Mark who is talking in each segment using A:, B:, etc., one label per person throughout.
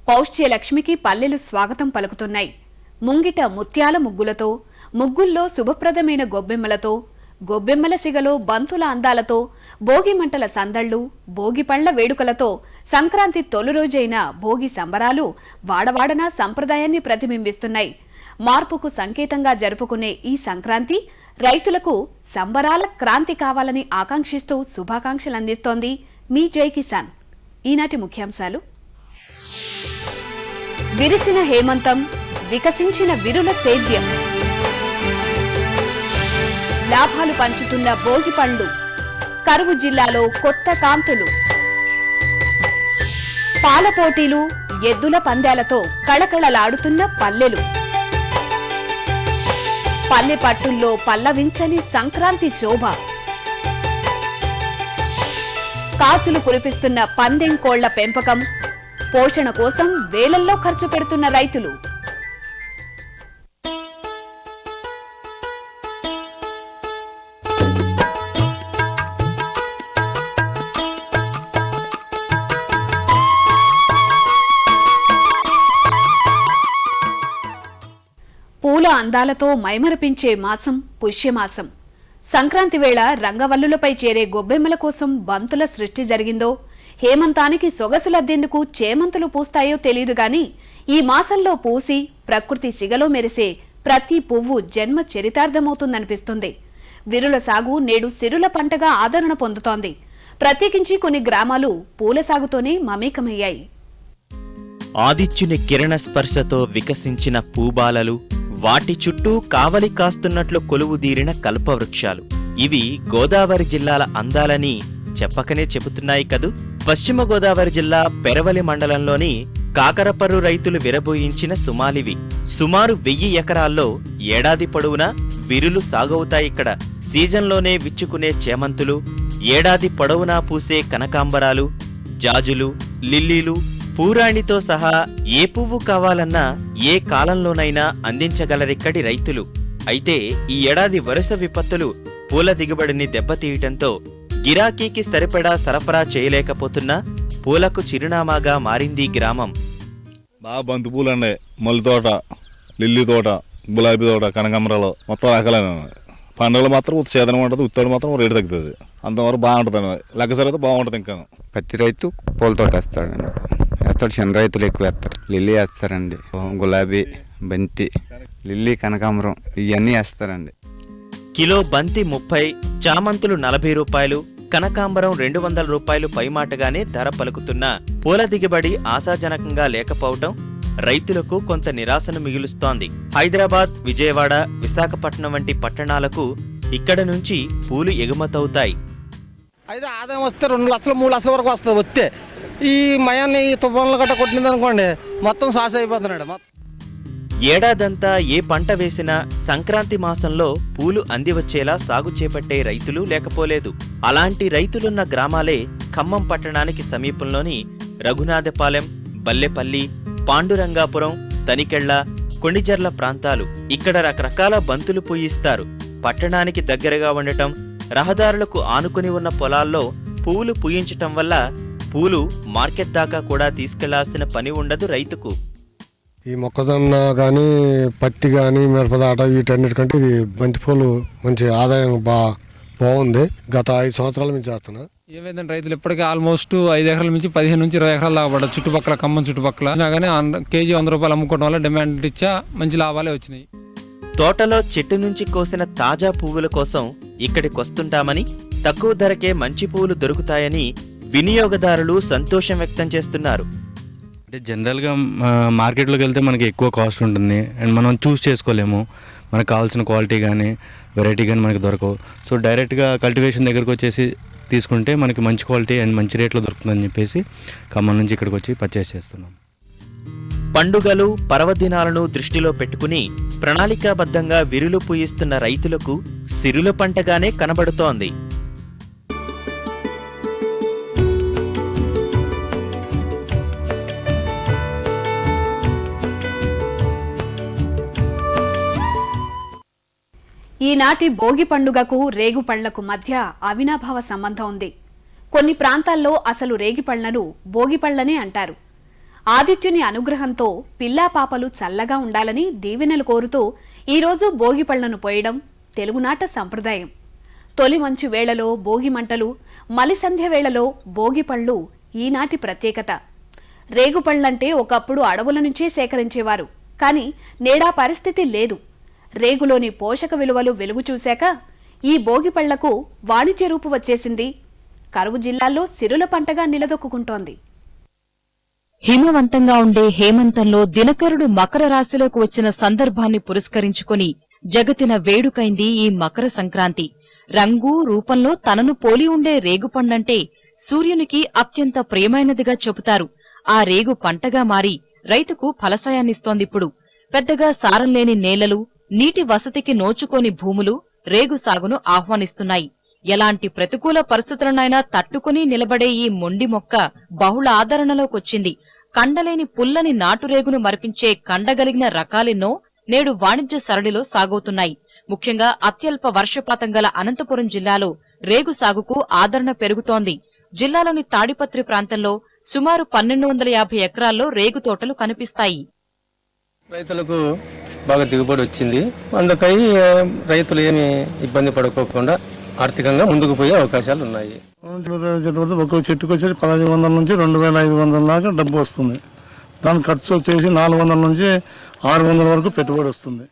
A: పౌష్ట్యలక్ష్మికి పల్లెలు స్వాగతం పలుకుతున్నాయి. ముంగిట ముత్యాల ముగ్గులతో, ముగ్గుల్లో శుభప్రదమైన గొబ్బెమ్మలతో, గొబ్బెమ్మల సిగలో బంతుల అందాలతో, భోగి మంటల సందళ్లు, భోగి పళ్ల వేడుకలతో సంక్రాంతి తొలి రోజైన భోగి సంబరాలు వాడవాడన సంప్రదాయాన్ని ప్రతిబింబిస్తున్నాయి. మార్పుకు సంకేతంగా జరుపుకునే ఈ సంక్రాంతి రైతులకు సంబరాల క్రాంతి కావాలని ఆకాంక్షిస్తూ శుభాకాంక్షలు అందిస్తోంది మీ జై కిసాన్. ఈనాటి ముఖ్యాంశాలు: విరిసిన హేమంతం, వికసించిన విరుల సేద్యం, లాభాలు పంచుతున్న భోగి పండ్లు, కరువు జిల్లాలో కొత్త కాంతులు, పాల పోటీలు, ఎద్దుల పందాలతో కళకళలాడుతున్న పల్లెలు, పల్లె పట్టుల్లో పల్లవించని సంక్రాంతి శోభ, కాసులు కురిపిస్తున్న పందెం కోళ్ల పెంపకం, పోషణ కోసం వేలల్లో ఖర్చు పెడుతున్న రైతులు. పూల అందాలతో మైమరపించే మాసం పుష్యమాసం. సంక్రాంతి వేళ రంగవల్లులపై చేరే గొబ్బెమ్మల కోసం బంతుల సృష్టి జరిగిందో, హేమంతానికి సొగసులద్దేందుకు చేమంతులు పూస్తాయో తెలియదు గాని, ఈ మాసంలో పూసి ప్రకృతి సిగలో మెరిసే ప్రతి పువ్వు జన్మ చరితార్థమవుతుందనిపిస్తుంది. విరుల సాగు నేడు సిరుల పంటగా ఆదరణ పొందుతోంది. ప్రత్యేకించి కొన్ని గ్రామాలు పూల సాగుతోనే మమేకమయ్యాయి.
B: ఆదిత్యుని కిరణ స్పర్శతో వికసించిన పూబాలలు, వాటి చుట్టూ కావలి కాస్తున్నట్లు కొలువుదీరిన కల్పవృక్షాలు, ఇవి గోదావరి జిల్లాల అందాలని చెప్పకనే చెబుతున్నాయి కదూ. పశ్చిమ గోదావరి జిల్లా పెరవలి మండలంలోని కాకరపర్రు రైతులు విరబోయించిన సుమాలివి. సుమారు 1000 ఎకరాల్లో ఏడాది పొడవునా విరులు సాగవుతాయిక్కడ. సీజన్లోనే విచ్చుకునే చేమంతులు, ఏడాది పొడవునా పూసే కనకాంబరాలు, జాజులు, లిల్లీలు, పూరాణితో సహా ఏ పువ్వు కావాలన్నా ఏ కాలంలోనైనా అందించగలరిక్కడి రైతులు. అయితే ఈ ఏడాది వరుస విపత్తులు పూల దిగుబడిని దెబ్బతీయటంతో గిరాకీకి సరిపడా సరఫరా చేయలేకపోతున్నా పూలకు చిరునామాగా మారింది గ్రామం.
C: బాగా బంతి పూలు అండి, మల్లి తోట, లిల్లీ తోట, గులాబీ తోట, కనకాంబరాలు మొత్తం రకాలైన పండుగలు మాత్రం చేదనం ఉంటుంది, ఉత్తడి మాత్రం రేటు తగ్గుతుంది. అంతవరకు బాగుంటుంది, లెక్కసరి అయితే బాగుంటుంది. ఇంకా
D: ప్రతి రైతు పూల తోట వేస్తాడండి. వేస్తాడు, చిన్న రైతులు ఎక్కువ వేస్తారు. లిల్లీ వేస్తారండి, గులాబీ, బంతి, లిల్లీ, కనకాంబరం ఇవన్నీ వేస్తారండి.
B: కిలో బంతి 30, చామంతులు 40 రూపాయలు, కనకాంబరం 200 రూపాయలు పైమాటగానే ధర పలుకుతున్నా పూల దిగుబడి ఆశాజనకంగా లేకపోవటం రైతులకు కొంత నిరాశను మిగులుస్తోంది. హైదరాబాద్, విజయవాడ, విశాఖపట్నం వంటి పట్టణాలకు ఇక్కడ నుంచి పూలు ఎగుమతవుతాయి.
E: అయితే ఆదాయం వస్తే 2 లక్షలు 3 లక్షల వరకు వస్తుంది. వస్తే ఈ మయాన్ని తుఫాన్లు గట్ట కొట్టింది అనుకోండి, మొత్తం శ్వాస అయిపోతున్నాడు.
B: ఏడాదంతా ఏ పంట వేసినా సంక్రాంతి మాసంలో పూలు అందివచ్చేలా సాగు చేపట్టే రైతులు లేకపోలేదు. అలాంటి రైతులున్న గ్రామాలే ఖమ్మం పట్టణానికి సమీపంలోని రఘునాథపాలెం, బల్లెపల్లి, పాండురంగాపురం, తనికెళ్ల, కొణిజర్ల ప్రాంతాలు. ఇక్కడ రకరకాల బంతులు పూయిస్తారు. పట్టణానికి దగ్గరగా ఉండటం, రహదారులకు ఆనుకుని ఉన్న పొలాల్లో పువ్వులు పూయించటం వల్ల పూలు మార్కెట్ దాకా కూడా తీసుకెళ్లాల్సిన పని ఉండదు రైతుకు.
F: ఈ మొక్కజొన్న కానీ, పత్తి కానీ, మిరపదాట వీటన్నిటికంటే ఇది బంతిపూలు మంచి ఆదాయం బాగుంది. గత 5 సంవత్సరాల నుంచి చేస్తున్నా.
G: ఏమైందంటే రైతులు ఇప్పటికీ ఆల్మోస్ట్ 5 ఎకరాల నుంచి 15 నుంచి 20 ఎకరాలు లాభపడ్డారు. చుట్టుపక్కల ఖమ్మం చుట్టుపక్కల కానీ కేజీ 100 రూపాయలు అమ్ముకోవడం వల్ల డిమాండ్ ఇచ్చా మంచి లాభాలే వచ్చినాయి.
B: తోటలో చెట్టు నుంచి కోసిన తాజా పువ్వుల కోసం ఇక్కడికొస్తుంటామని, తక్కువ ధరకే మంచి పువ్వులు దొరుకుతాయని వినియోగదారులు సంతోషం వ్యక్తం చేస్తున్నారు.
H: అంటే జనరల్గా మార్కెట్లోకి వెళ్తే మనకి ఎక్కువ కాస్ట్ ఉంటుంది అండ్ మనం చూస్ చేసుకోలేము. మనకు కావాల్సిన క్వాలిటీ కానీ వెరైటీ కానీ మనకి దొరకవు. సో డైరెక్ట్గా కల్టివేషన్ దగ్గరకు వచ్చేసి తీసుకుంటే మనకి మంచి క్వాలిటీ అండ్ మంచి రేట్లో దొరుకుతుందని చెప్పేసి ఖమ్మం నుంచి ఇక్కడికి వచ్చి పర్చేస్ చేస్తున్నాం.
B: పండుగలు, పర్వదినాలను దృష్టిలో పెట్టుకుని ప్రణాళికాబద్ధంగా విరులు పూయిస్తున్న రైతులకు సిరుల పంటగానే కనబడుతోంది.
A: ఈనాటి భోగి పండుగకు రేగుపళ్లకు మధ్య అవినాభావ సంబంధం ఉంది. కొన్ని ప్రాంతాల్లో అసలు రేగిపళ్లను భోగిపళ్లనే అంటారు. ఆదిత్యుని అనుగ్రహంతో పిల్లా పాపలు చల్లగా ఉండాలని దీవెనలు కోరుతూ ఈరోజు భోగి పళ్లను పోయడం తెలుగునాట సంప్రదాయం. తొలి మంచు వేళలో భోగి మంటలు, మలిసంధ్య వేళలో భోగి పళ్ళు ఈనాటి ప్రత్యేకత. రేగుపళ్లంటే ఒకప్పుడు అడవుల నుంచే సేకరించేవారు, కానీ నేడా పరిస్థితి లేదు. రేగులోని పోషక విలువలు వెలుగు చూశాక ఈ భోగి పళ్లకు వాణిజ్య రూపు వచ్చేసింది. కరువు జిల్లాల్లో సిరుల పంటగా నిలదొక్కుంటోంది.
I: హిమవంతంగా ఉండే హేమంతంలో దినకరుడు మకర రాశిలోకి వచ్చిన సందర్భాన్ని పురస్కరించుకుని జగతిన వేడుకైంది ఈ మకర సంక్రాంతి. రంగు రూపంలో తనను పోలి ఉండే రేగుపండంటే సూర్యునికి అత్యంత ప్రియమైనదిగా చెబుతారు. ఆ రేగు పంటగా మారి రైతుకు ఫలసాయాన్నిస్తోందిప్పుడు. పెద్దగా సారం లేని నేలలు, నీటి వసతికి నోచుకోని భూములు రేగు సాగును ఆహ్వానిస్తున్నాయి. ఎలాంటి ప్రతికూల పరిస్థితులనైనా తట్టుకుని నిలబడే ఈ మొండి మొక్క బహుళ ఆదరణలోకొచ్చింది. కండలేని పుల్లని నాటురేగును మరిపించే కండగలిగిన రకాలెన్నో నేడు వాణిజ్య సరళిలో సాగవుతున్నాయి. ముఖ్యంగా అత్యల్ప వర్షపాతం గల అనంతపురం జిల్లాలో రేగు సాగుకు ఆదరణ పెరుగుతోంది. జిల్లాలోని తాడిపత్రి ప్రాంతంలో సుమారు 1250 ఎకరాల్లో రేగు తోటలు కనిపిస్తాయి.
E: రైతులకు బాగా దిగుబడి వచ్చింది. అందుకై రైతులు ఏమి ఇబ్బంది పడుకోకుండా ఆర్థికంగా ముందుకు పోయే అవకాశాలు ఉన్నాయి.
J: ఒక్కొక్క చెట్టుకు వచ్చేసి 1500 నుంచి 2500 దాకా డబ్బు వస్తుంది. దాని ఖర్చు వచ్చేసి 400 నుంచి 600 వరకు పెట్టుబడి వస్తుంది.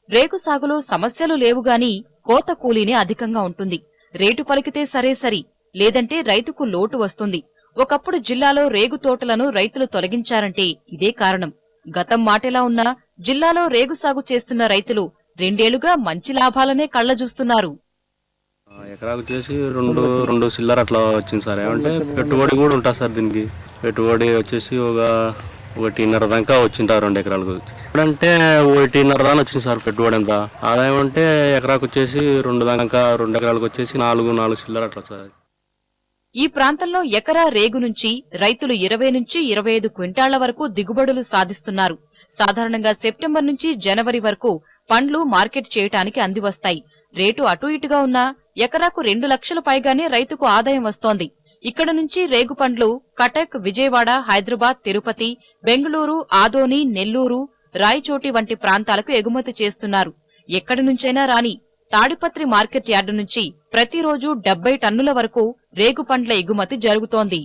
I: రేగు సాగులో సమస్యలు లేవుగాని కోత కూలీనే అధికంగా ఉంటుంది. రేటు పలికితే సరే, లేదంటే రైతుకు లోటు వస్తుంది. ఒకప్పుడు జిల్లాలో రేగు తోటలను రైతులు తొలగించారంటే ఇదే కారణం. గతం మాటెలా ఉన్నా జిల్లాలో రేగు సాగు చేస్తున్న రైతులు 2 ఏళ్లుగా మంచి లాభాలనే కళ్లజూస్తున్నారు.
H: ఎకరాకు వచ్చేసి రెండు సిల్లర్ అట్లా వచ్చింది సార్. ఏమంటే పెట్టుబడి కూడా ఉంటుంది సార్. దీనికి పెట్టుబడి వచ్చేసి ఒక 1.5 దాకా వచ్చింది 2 ఎకరాలకు. ఇప్పుడంటే 1.5 దాకా వచ్చింది సార్ పెట్టుబడి. ఎంత ఆదాయం అంటే ఎకరాకు వచ్చేసి 2 దాకా 2 ఎకరాలకు వచ్చేసి 4 సిల్లర్ అట్లా సార్.
I: ఈ ప్రాంతంలో ఎకరా రేగు నుంచి రైతులు 20 నుంచి 25 క్వింటాళ్ల వరకు దిగుబడులు సాధిస్తున్నారు. సాధారణంగా సెప్టెంబర్ నుంచి జనవరి వరకు పండ్లు మార్కెట్ చేయటానికి అందివస్తాయి. రేటు అటూ ఇటుగా ఉన్నా ఎకరాకు 2 లక్షల పైగానే రైతుకు ఆదాయం వస్తోంది. ఇక్కడ నుంచి రేగు పండ్లు కటక్, విజయవాడ, హైదరాబాద్, తిరుపతి, బెంగళూరు, ఆదోని, నెల్లూరు, రాయచోటి వంటి ప్రాంతాలకు ఎగుమతి చేస్తున్నారు. ఎక్కడి నుంచైనా రాని తాడిపత్రి మార్కెట్ యార్డు నుంచి ప్రతిరోజు 70 టన్నుల వరకు రేగు పండ్ల ఎగుమతి జరుగుతోంది.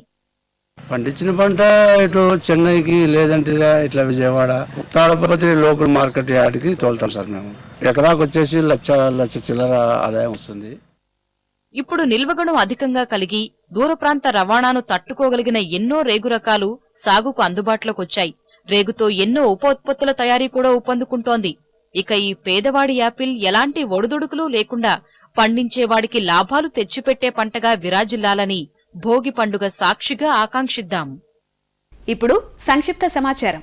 J: పండించిన పంట ఇటు చెన్నైకి లేదంటే ఇట్లా విజయవాడ, తాడపత్రి లోకల్ మార్కెట్ యార్డ్కి తోలుతాం సార్. మేము ఎకరాకు వచ్చేసి లక్ష చిల్లర ఆదాయం వస్తుంది.
I: ఇప్పుడు నిల్వగుణం అధికంగా కలిగి దూర ప్రాంత రవాణాను తట్టుకోగలిగిన ఎన్నో రేగు రకాలు సాగుకు అందుబాటులోకొచ్చాయి. రేగుతో ఎన్నో ఉపోత్పత్తుల తయారీ కూడా ఊపందుకుంటోంది. ఇక ఈ పేదవాడి యాపిల్ ఎలాంటి ఒడుదుడుకులు లేకుండా పండించేవాడికి లాభాలు తెచ్చిపెట్టే పంటగా విరాజిల్లాలని భోగి పండుగ సాక్షిగా ఆకాంక్షిద్దాం.
A: ఇప్పుడు సంక్షిప్త సమాచారం.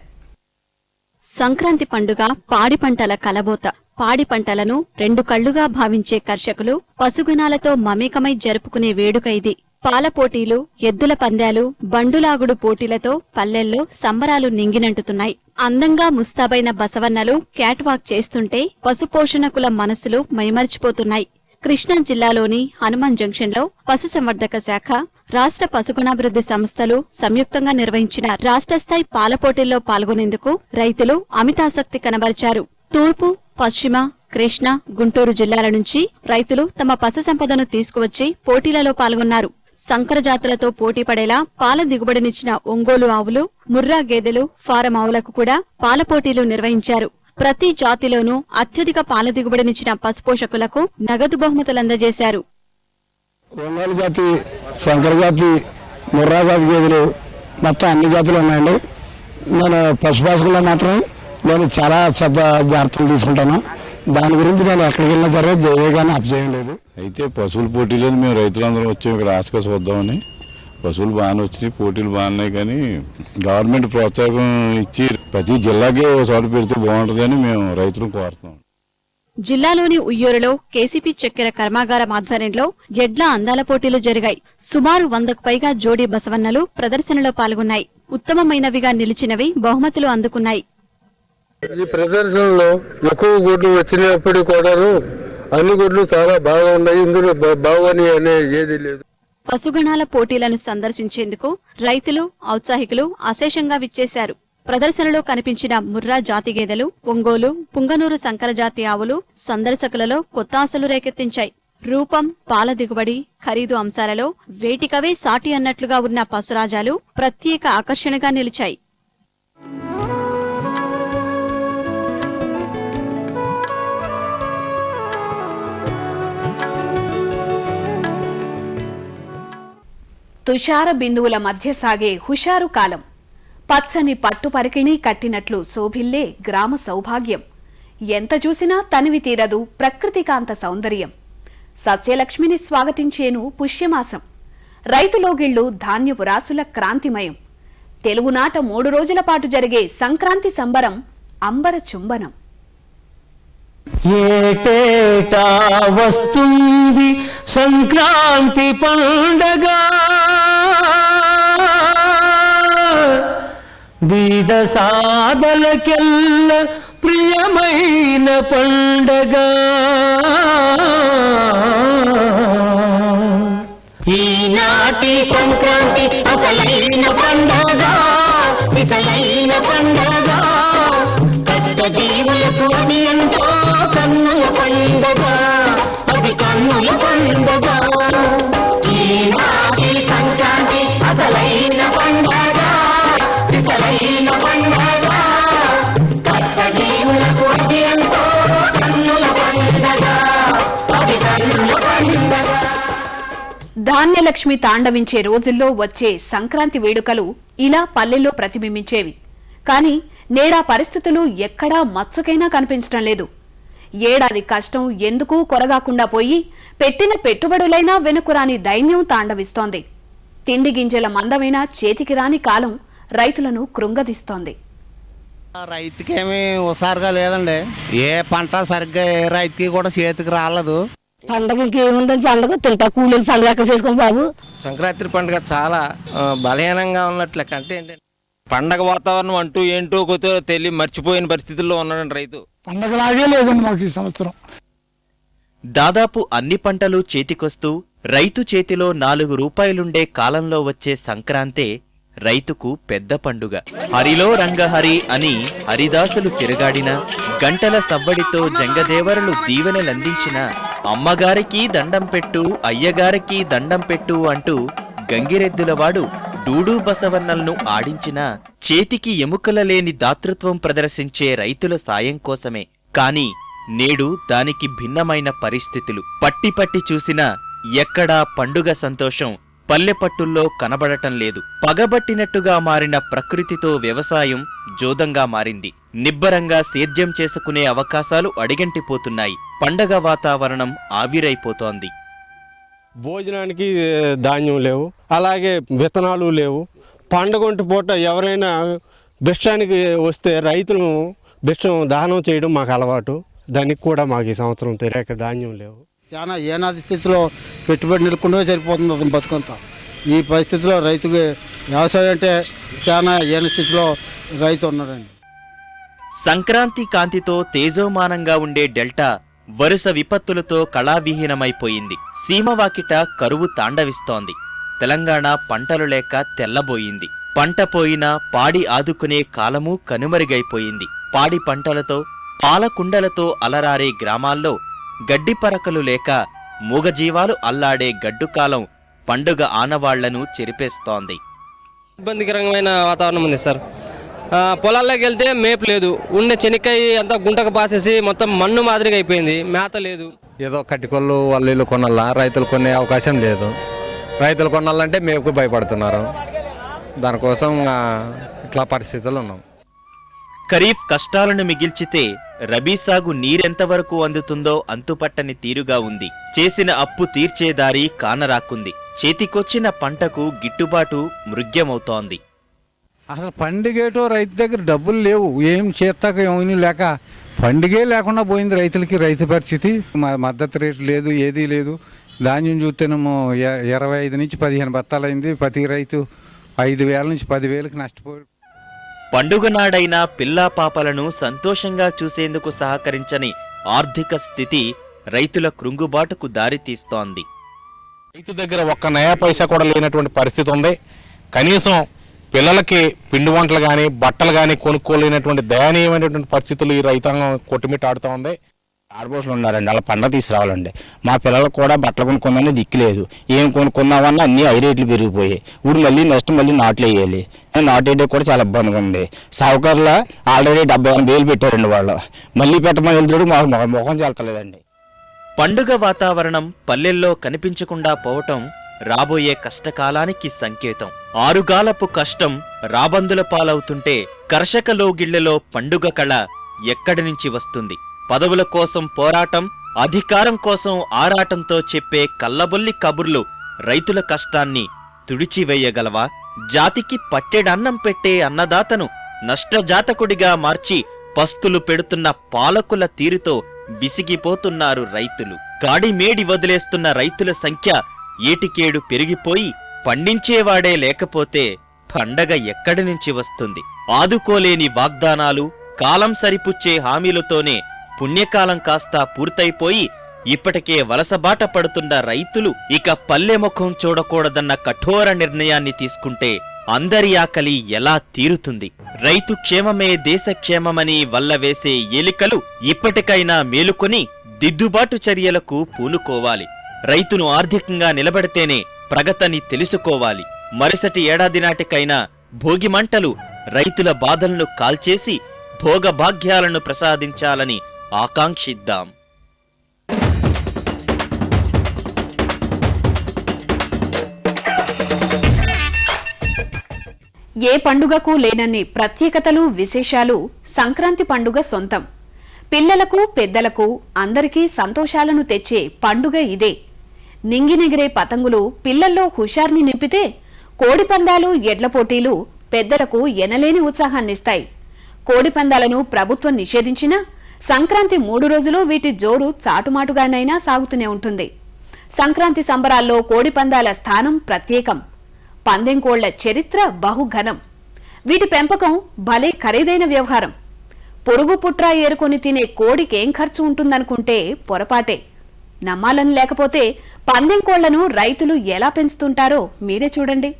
K: సంక్రాంతి పండుగ పాడి పంటల కలబోత. పాడి పంటలను 2 కళ్లుగా భావించే కర్షకులు పశుగణాలతో మమేకమై జరుపుకునే వేడుక ఇది. పాల పోటీలు, ఎద్దుల పందాలు, బండులాగుడు పోటీలతో పల్లెల్లో సంబరాలు నింగినంటుతున్నాయి. అందంగా ముస్తాబైన బసవన్నలు క్యాట్ వాక్ చేస్తుంటే పశుపోషణకుల మనసులు మైమర్చిపోతున్నాయి. కృష్ణా జిల్లాలోని హనుమాన్ జంక్షన్లో పశుసంవర్ధక శాఖ, రాష్ట్ర పశుగుణాభివృద్ధి సంస్థలు సంయుక్తంగా నిర్వహించిన రాష్ట్ర స్థాయి పాల పోటీల్లో పాల్గొనేందుకు రైతులు అమితాసక్తి కనబరిచారు. తూర్పు, పశ్చిమ, కృష్ణా, గుంటూరు జిల్లాల నుంచి రైతులు తమ పశు సంపదను తీసుకువచ్చి పోటీలలో పాల్గొన్నారు. సంకర జాతులతో పోటీ పడేలా పాల దిగుబడినిచ్చిన ఒంగోలు ఆవులు, ముర్రా గేదెలు, ఫారం ఆవులకు కూడా పాల పోటీలు నిర్వహించారు. ప్రతి జాతిలోనూ అత్యధిక పాల దిగుబడినిచ్చిన పశుపోషకులకు నగదు బహుమతులందజేశారు.
J: ఒంగోలు జాతి, సంకర జాతి, ముర్రా జాతి గేదెలు మొత్తం అన్ని జాతులు ఉన్నాయండి. నేను పశుపోషకుల్లో మాత్రం నేను చాలా శ్రద్ధ జాగ్రత్తలు తీసుకుంటాను. దాని గురించి నేను ఎక్కడికి వెళ్ళినా సరే జయగానే అప్చేయం లేదు.
C: అయితే పశువుల పోటీలను మేము రైతులందరం వచ్చాము ఇక్కడ ఆశగా చూద్దామని. పశువులు బాగానే వచ్చినాయి, పోటీలు బాగున్నాయి. కానీ గవర్నమెంట్ ప్రోత్సాహం ఇచ్చి ప్రతి జిల్లాకే ఒక చోట పెడితే బాగుంటుందని మేము రైతులను కోరుతున్నాం.
K: జిల్లాలోని ఉయ్యూరులో కేసీపీ చక్కెర కర్మాగారం ఆధ్వర్యంలో ఎడ్ల అందాల పోటీలు జరిగాయి. సుమారు 100కు పైగా జోడీ బసవన్నలు ప్రదర్శనలో పాల్గొన్నాయి. ఉత్తమమైనవిగా నిలిచినవి బహుమతులు అందుకున్నాయి.
F: ఈ ప్రదర్శనలో ఎక్కువ గుడ్లు వచ్చినప్పటికీ కూడాను అన్ని గుడ్లు చాలా బాగా ఉన్నాయి. ఇందులో బాగోని అనే ఏది లేదు.
K: పశుగణాల పోటీలను సందర్శించేందుకు రైతులు ఔత్సాహికులు అశేషంగా విచ్చేశారు. ప్రదర్శనలో కనిపించిన ముర్రా జాతి గేదెలు, ఒంగోలు, పుంగనూరు సంకర జాతి ఆవులు సందర్శకులలో కొత్త ఆశలు రేకెత్తించాయి. రూపం, పాల దిగుబడి, ఖరీదు అంశాలలో వేటికవే సాటి అన్నట్లుగా ఉన్న పశురాజాలు ప్రత్యేక ఆకర్షణగా నిలిచాయి.
A: తుషార బిందువుల మధ్య సాగే హుషారు కాలం. పచ్చని పట్టు పరికిణీ కట్టినట్లు శోభిల్లే గ్రామ సౌభాగ్యం. ఎంత చూసినా తనివి తీరదు ప్రకృతికాంత సౌందర్యం. సస్యలక్ష్మిని స్వాగతించేను పుష్యమాసం. రైతులోగిళ్లు ధాన్యపు రాసుల క్రాంతిమయం. తెలుగునాట 3 రోజుల పాటు జరిగే సంక్రాంతి సంబరం అంబర చుంబనం.
L: ఏటేటా వస్తుంది సంక్రాంతి పండగ, బీద సాదలకెల్ల ప్రియమైన పండగ. ఈనాటి సంక్రాంతి అసలైన పండగ, ఇసలైన పండగ. కష్టజీవులకు అది ఎంతో కన్నుల పండగ, అది కన్నుల పండగ. ఈనాటి సంక్రాంతి అసలైన పండగ, ఇసలైన పండగ. కష్టజీవులకు అది ఎంతో కన్నుల పండగ, అది కన్నుల పండగ.
A: ధాన్యలక్ష్మి తాండవించే రోజుల్లో వచ్చే సంక్రాంతి వేడుకలు ఇలా పల్లెల్లో ప్రతిబింబించేవి. కాని నేడా పరిస్థితులు ఎక్కడా మచ్చుకైనా కనిపించడం లేదు. ఏడాది కష్టం ఎందుకు కొరగాకుండా పోయి పెట్టిన పెట్టుబడులైనా వెనుకురాని దైన్యం తాండవిస్తోంది. తిండి గింజల మందమైన చేతికి రాని కాలం రైతులను కృంగదీస్తోంది.
J: రైతుకేమీ హుషారుగా లేదండి. ఏ పంట సరిగ్గా ఏ రైతుకి కూడా చేతికి రాలేదు.
L: పండగ ఇంకేముందని, పండగ తింటా కూలీలు పండుగ ఎక్కడ చేసుకోండి బాబు.
E: సంక్రాంతి పండుగ చాలా బలహీనంగా ఉన్నట్లు అంటే ఏంటంటే
B: పండగ వాతావరణం అంటూ ఏంటో కొత్త తెలియ మర్చిపోయిన పరిస్థితుల్లో ఉన్నాడండి రైతు.
J: పండగలాగే లేదండి మాకు ఈ సంవత్సరం.
B: దాదాపు అన్ని పంటలు చేతికొస్తూ రైతు చేతిలో 4 రూపాయలుండే కాలంలో వచ్చే సంక్రాంతే రైతుకు పెద్ద పండుగ. హరిలో రంగహరి అని హరిదాసులు తిరగాడిన, గంటల సవ్వడితో జంగదేవరులు దీవెనలందించిన, అమ్మగారికి దండం పెట్టు అయ్యగారికి దండం పెట్టు అంటూ గంగిరెద్దులవాడు డూడూ బసవన్నల్ను ఆడించిన, చేతికి ఎముకల లేని దాతృత్వం ప్రదర్శించే రైతుల సాయం కోసమే. కాని నేడు దానికి భిన్నమైన పరిస్థితులు. పట్టి చూసినా ఎక్కడా పండుగ సంతోషం పల్లెపట్టుల్లో కనబడటం లేదు. పగబట్టినట్టుగా మారిన ప్రకృతితో వ్యవసాయం జోదంగా మారింది. నిబ్బరంగా సేద్యం చేసుకునే అవకాశాలు అడిగంటిపోతున్నాయి. పండగ వాతావరణం ఆవిరైపోతోంది.
E: భోజనానికి ధాన్యం లేవు, అలాగే విత్తనాలు లేవు. పండగొంటి పూట ఎవరైనా భిక్షానికి వస్తే రైతులు భిక్షం దానం చేయడం మాకు అలవాటు. దానికి కూడా మాకు ఈ సంవత్సరం తెలియక ధాన్యం లేవు.
J: చాలా ఏనాది స్థితిలో పెట్టుబడి నిలకుండా సరిపోతుంది అతను బతుకంతా. ఈ పరిస్థితిలో రైతుకి వ్యవసాయం అంటే చాలా ఏన స్థితిలో రైతు ఉన్నారండి.
B: సంక్రాంతి కాంతితో తేజోమానంగా ఉండే డెల్టా వరుస విపత్తులతో కళావిహీనమైపోయింది. సీమవాకిట కరువు తాండవిస్తోంది. తెలంగాణ పంటలు లేక తెల్లబోయింది. పంట పోయినా పాడి ఆదుకునే కాలమూ కనుమరుగైపోయింది. పాడి పంటలతో పాలకుండలతో అలరారే గ్రామాల్లో గడ్డిపరకలు లేక మూగజీవాలు అల్లాడే గడ్డుకాలం పండుగ ఆనవాళ్లను చెరిపేస్తోంది.
E: ఇబ్బందికరమైన వాతావరణం ఉంది సార్. పొలాల్లోకి వెళ్తే మేపు లేదు, ఉండే చెనిక్కాయ అంతా గుంటకు పాసేసి మొత్తం మన్ను మాదిరిగా అయిపోయింది. మేత లేదు.
H: ఏదో కట్టికొల్లు వాళ్ళు కొనాలా, రైతులు కొనే అవకాశం లేదు. రైతులు కొనాలంటే మేపుకు భయపడుతున్నారు. దానికోసం ఇట్లా పరిస్థితులు ఉన్నాం.
B: ఖరీఫ్ కష్టాలను మిగిల్చితే రబీ సాగు నీరెంతవరకు అందుతుందో అంతుపట్టని తీరుగా ఉంది. చేసిన అప్పు తీర్చేదారి కానరాకుంది. చేతికొచ్చిన పంటకు గిట్టుబాటు మృగ్యమవుతోంది.
M: అసలు పండుగేటో రైతు దగ్గర డబ్బులు లేవు, ఏం చేస్తాక ఏమీ లేక పండుగే లేకుండా పోయింది రైతులకి. రైతు పరిస్థితి మద్దతు రేటు లేదు, ఏదీ లేదు. ధాన్యం చూస్తేనేమో 25 నుంచి 15 బత్తాలైంది. ప్రతి రైతు 5,000 నుంచి 10,000కి నష్టపోయాడు.
B: పండుగ నాడైనా పిల్లా పాపలను సంతోషంగా చూసేందుకు సహకరించని ఆర్థిక స్థితి రైతుల కృంగుబాటుకు దారితీస్తోంది.
N: రైతు దగ్గర ఒక్క నయా పైసా కూడా లేనటువంటి పరిస్థితి ఉంది. కనీసం పిల్లలకి పిండి వంటలు కానీ బట్టలు కానీ కొనుక్కోలేనటువంటి దయనీయమైనటువంటి పరిస్థితులు ఈ రైతాంగం కొట్టుమిట్టాడుతూ ఉంది.
J: ఆడబోసులు ఉన్నారండి, అలా పండగ తీసుకురావాలండి. మా పిల్లలకు కూడా బట్టలు కొనుక్కుందని దిక్కులేదు. ఏం కొనుక్కుందామన్నా అన్ని హై రేట్లు పెరిగిపోయాయి. ఇప్పుడు మళ్ళీ నెక్స్ట్ మళ్ళీ నాట్లు వేయాలి. నాటు వేయడం కూడా చాలా ఇబ్బందిగా ఉంది. సావుకారుల ఆల్రెడీ 70,000 పెట్టారండి వాళ్ళు. మళ్ళీ పెట్టమని వెళ్తాడు, మాకు ముఖం చేస్తలేదండి.
B: పండుగ వాతావరణం పల్లెల్లో కనిపించకుండా పోవటం రాబోయే కష్టకాలానికి సంకేతం. ఆరుగాలపు కష్టం రాబందుల పాలవుతుంటే కర్షక లోగిళ్లలో పండుగ కళ ఎక్కడి నుంచి వస్తుంది? పదవుల కోసం పోరాటం, అధికారం కోసం ఆరాటంతో చెప్పే కల్లబొల్లి కబుర్లు రైతుల కష్టాన్ని తుడిచివేయగలవా? జాతికి పట్టెడన్నం పెట్టే అన్నదాతను నష్టజాతకుడిగా మార్చి పస్తులు పెడుతున్న పాలకుల తీరుతో విసిగిపోతున్నారు రైతులు. కాడిమేడి వదిలేస్తున్న రైతుల సంఖ్య ఏటికేడు పెరిగిపోయి పండించేవాడే లేకపోతే పండగ ఎక్కడి నుంచి వస్తుంది? ఆదుకోలేని వాగ్దానాలు, కాలం సరిపుచ్చే హామీలతోనే పుణ్యకాలం కాస్తా పూర్తయిపోయి ఇప్పటికే వలసబాట పడుతున్న రైతులు ఇక పల్లె ముఖం చూడకూడదన్న కఠోర నిర్ణయాన్ని తీసుకుంటే అందరి ఆకలి ఎలా తీరుతుంది? రైతు క్షేమమే దేశ క్షేమమని వల్లవేసే ఏలికలు ఇప్పటికైనా మేలుకొని దిద్దుబాటు చర్యలకు పూనుకోవాలి. రైతును ఆర్థికంగా నిలబడితేనే ప్రగతిని తెలుసుకోవాలి. మరుసటి ఏడాది నాటికైనా భోగిమంటలు రైతుల బాధలను కాల్చేసి భోగభాగ్యాలను ప్రసాదించాలని ఆకాంక్షిద్దాం.
A: ఏ పండుగకు లేనన్ని ప్రత్యేకతలు, విశేషాలు సంక్రాంతి పండుగ సొంతం. పిల్లలకు, పెద్దలకు అందరికీ సంతోషాలను తెచ్చే పండుగ ఇదే. నింగినెగిరే పతంగులు పిల్లల్లో హుషార్ని నింపితే కోడిపందాలు, ఎడ్ల పోటీలు పెద్దలకు ఎనలేని ఉత్సాహాన్నిస్తాయి. కోడిపందాలను ప్రభుత్వం నిషేధించినా సంక్రాంతి 3 రోజులు వీటి జోరు చాటుమాటుగానైనా సాగుతూనే ఉంటుంది. సంక్రాంతి సంబరాల్లో కోడిపందాల స్థానం ప్రత్యేకం. పందెం కోళ్ల చరిత్ర బహుఘనం. వీటి పెంపకం భలే ఖరీదైన వ్యవహారం. పొరుగు పుట్రా ఏరుకొని తినే కోడికేం ఖర్చు ఉంటుందనుకుంటే పొరపాటే. నమ్మాలని లేకపోతే పందెం కోళ్లను రైతులు ఎలా పెంచుతుంటారో మీరే చూడండి.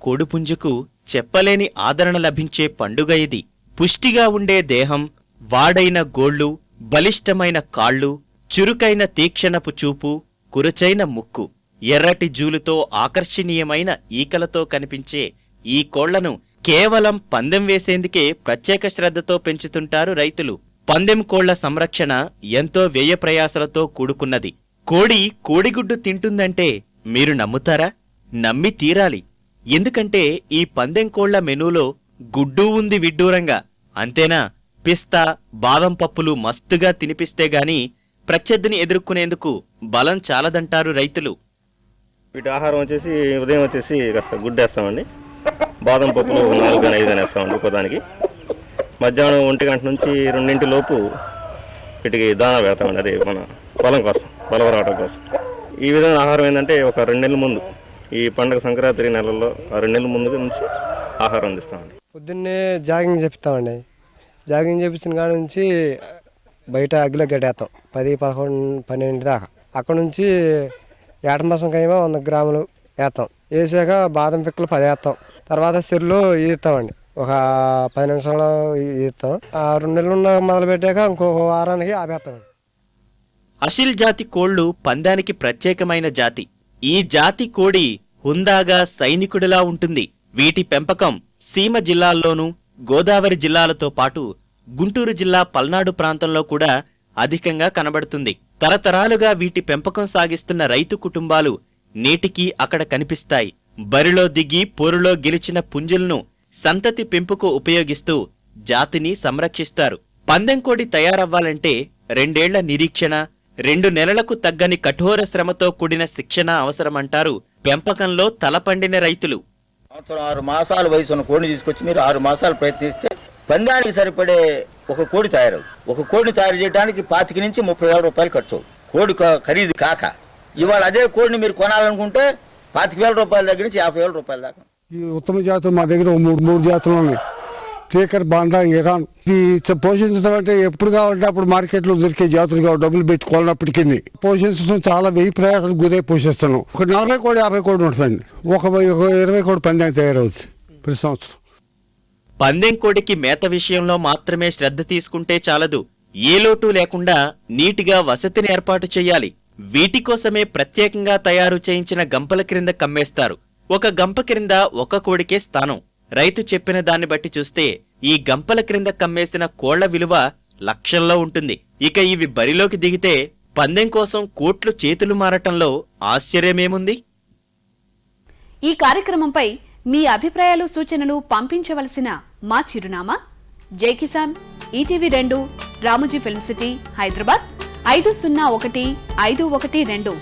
B: కోడిపుంజుకు చెప్పలేని ఆదరణ లభించే పండుగ ఇది. పుష్టిగా ఉండే దేహం, వాడైన గోళ్లు, బలిష్టమైన కాళ్ళు, చురుకైన తీక్షణపు చూపు, కురచైన ముక్కు, ఎర్రటి జూలుతో ఆకర్షణీయమైన ఈకలతో కనిపించే ఈ కోళ్లను కేవలం పందెం వేసేందుకే ప్రత్యేక శ్రద్ధతో పెంచుతుంటారు రైతులు. పందెం కోళ్ల సంరక్షణ ఎంతో వ్యయ ప్రయాసలతో కూడుకున్నది. కోడి కోడిగుడ్డు తింటుందంటే మీరు నమ్ముతారా? నమ్మి తీరాలి. ఎందుకంటే ఈ పందెం కోళ్ల మెనూలో గుడ్డు ఉంది విడ్డూరంగా. అంతేనా, పిస్తా, బాదం పప్పులు మస్తుగా తినిపిస్తే గాని ప్రత్యర్థిని ఎదుర్కొనేందుకు బలం చాలదంటారు రైతులు.
O: వీటి ఆహారం వచ్చేసి ఉదయం వచ్చేసి కాస్త గుడ్డు వేస్తామండి. బాదం పప్పులు 4 కానీ 5 కానీ వేస్తామండి ఒక్కోదానికి. మధ్యాహ్నం 1 గంట నుంచి 2 లోపు వీటికి దానా పెడతామండి. అది మన పొలం కోసం, పొలం రావడం కోసం. ఈ విధంగా ఆహారం ఏంటంటే ఒక 2 నెలల ముందు, ఈ పండుగ సంక్రాంతి నెలల్లో 2 నెలల ముందు నుంచి ఆహారం అందిస్తామండి.
P: పొద్దున్నే జాగింగ్ చెప్తామండి. జాగింగ్ చేపించిన కాడ నుంచి బయట అగ్గిలో గట్టేస్తాం 10, 11, 12 దాకా. అక్కడ నుంచి ఏటమాసం కైమా 100 గ్రాములు వేస్తాం. వేసాక బాదం పిక్కలు 10 వేస్తాం. తర్వాత చెరువులో ఈస్తామండి. ఒక 10 నిమిషాలు ఈస్తాం. 2 నెలలు మొదలు పెట్టాక ఇంకో వారానికి ఆపేస్తామండి.
B: అసిల్ జాతి కోళ్లు పందానికి ప్రత్యేకమైన జాతి. ఈ జాతి కోడి హుందాగా సైనికుడిలా ఉంటుంది. వీటి పెంపకం సీమ జిల్లాల్లోనూ, గోదావరి జిల్లాలతో పాటు గుంటూరు జిల్లా పల్నాడు ప్రాంతంలో కూడా అధికంగా కనబడుతుంది. తరతరాలుగా వీటి పెంపకం సాగిస్తున్న రైతు కుటుంబాలు నేటికీ అక్కడ కనిపిస్తాయి. బరిలో దిగి పోరులో గెలిచిన పుంజులను సంతతి పెంపుకు ఉపయోగిస్తూ జాతిని సంరక్షిస్తారు. పందెం కోడి తయారవ్వాలంటే 2 ఏళ్ల నిరీక్షణ, 2 నెలలకు తగ్గని కఠోర శ్రమతో కూడిన శిక్షణ అవసరమంటారు పెంపకంలో తలపండిన రైతులు.
Q: 6 మాసాల వయసున్న కోడిని తీసుకొచ్చి మీరు 6 మాసాలు ప్రయత్నిస్తే పందానికి సరిపడే ఒక కోడి తయారవు. ఒక కోడిని తయారు చేయడానికి 25 నుంచి 30 వేల రూపాయలు ఖర్చు. కోడి ఖరీదు కాక ఇవాళ అదే కోడిని మీరు కొనాలనుకుంటే ₹25,000 దగ్గర నుంచి ₹50,000 దాకా.
J: ఈ ఉత్తమ జాతులు మా దగ్గర మూడు జాతులు ఉన్నాయి. కేకర్, బాండా, ఇరాన్. ఇది పోషించడం అంటే ఎప్పుడు కావాలంటే అప్పుడు మార్కెట్లో దొరికే జాతులు కావు, డబ్బులు పెట్టుకోవాలన్నప్పటికీ పోషించడం చాలా వెయ్యి ప్రయాసాలకు గురై పోషిస్తున్నాం. ఒక 40 కోడి 50 కోడి ఉంటుందండి. ఒక 20 కోడి పందెం తయారవుతుంది ప్రతి సంవత్సరం.
B: పందెం కోడికి మేత విషయంలో మాత్రమే శ్రద్ధ తీసుకుంటే చాలదు. ఏ లోటు లేకుండా నీటిగా వసతిని ఏర్పాటు చెయ్యాలి. వీటి కోసమే ప్రత్యేకంగా తయారు చేయించిన గంపల క్రింద కమ్మేస్తారు. ఒక గంప క్రింద ఒక కోడికే స్థానం. రైతు చెప్పిన దాన్ని బట్టి చూస్తే ఈ గంపల క్రింద కమ్మేసిన కోళ్ల విలువ లక్షల్లో ఉంటుంది. ఇక ఇవి బరిలోకి దిగితే పందెం కోసం కోట్లు చేతులు మారటంలో ఆశ్చర్యమేముంది?
A: ఈ కార్యక్రమంపై మీ అభిప్రాయాలు, సూచనలు పంపించవలసిన మా చిరునామా జై Kisan, ETV 2, Ramoji film city, Hyderabad 501512.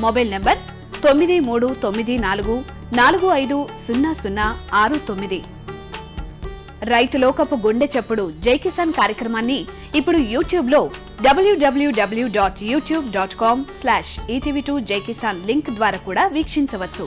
A: Mobile number 9394450069. రైతులోకపు గుండె చప్పుడు జై కిసాన్ కార్యక్రమాన్ని ఇప్పుడు యూట్యూబ్లో www.youtube.com/etv2jkisan లింక్ ద్వారా కూడా వీక్షించవచ్చు.